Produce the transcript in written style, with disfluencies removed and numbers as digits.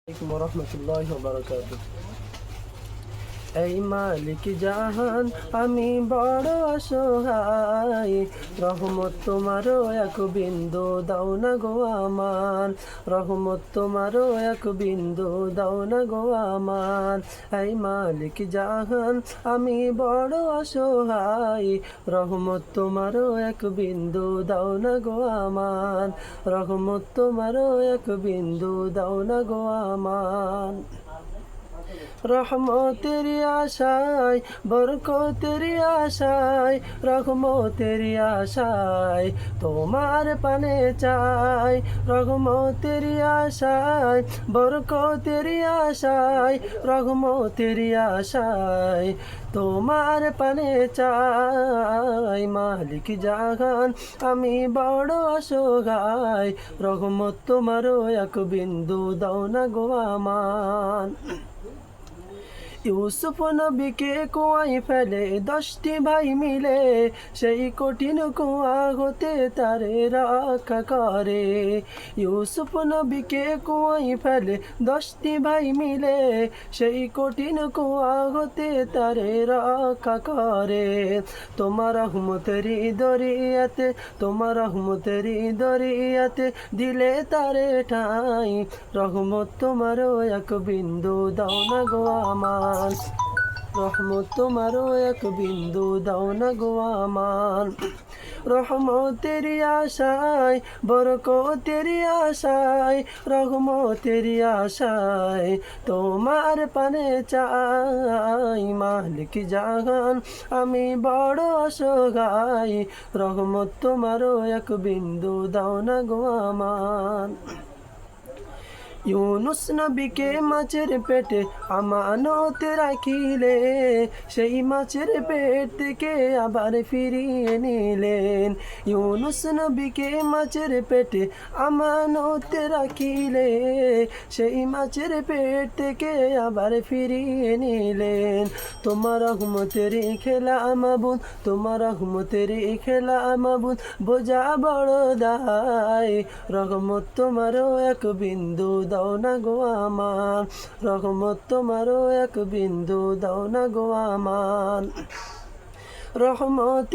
عليكم ورحمة الله وبركاته। এই মালিক জাহান আমি বড় অসহায়, রহমত তোমারও এক বিন্দু দাও না গো আমার, রহমত তোমারও এক বিন্দু দাও না গো আমার। এই মালিক জাহান আমি বড় অসহায়, রহমত তোমারও এক বিন্দু দাও না গো আমার, রহমত তোমারও এক বিন্দু দাও না গো আমার। রহমতের আশায় বরকতের আশায়, রহমতের আশায় তোমার পানে চাই, রহমতের আশায় বরকতের আশায়, রহমতের আশায় তোমার পানে চাই। মালিক জাহান আমি বড় অসহায়, রহমত তোমারও এক বিন্দু দাও না গো আমার। ইউসুফ নবীকে কুয়ায় ফেলে 10টি ভাই মিলে, সেই কঠিন কুয়া হতে তারে রক্ষা করে। ইউসুফ নবীকে কুয়ায় ফেলে 10টি ভাই মিলে, সেই কঠিন কুয়া হতে তারে রক্ষা করে। তোমার রহমতের দরিয়াতে, তোমার রহমতের দরিয়াতে দিলে তারে ঠাই, রহমত তোমারও এক বিন্দু দাও না গো আমার, রহমত তোমারও এক বিন্দু দাও না গো আমার। রহমতের আশায় বরকতের আশায়, রহমতের আশায় তোমার পানে চাই। মালিক জাহান আমি বড় অসহায়, রহমত তোমারও এক বিন্দু দাও না গো আমার। ইউনুস নবীকে মাছের পেটে আমানত রাখিলে, সেই মাছের পেট থেকে আবার ফিরিয়ে নিলেন। ইউনুস নবীকে মাছের পেটে আমানত রাখিলে, সেই মাছের পেট থেকে আবার ফিরিয়ে নিলেন। তোমার রহমতের খেলা মাবুদ, তোমার রহমতের খেলা মাবুদ বোঝা বড় দায়, রহমত তোমারও এক বিন্দু দাও না গো আমার, রহমত তোমারও এক বিন্দু দাও না গো আমার। রহমত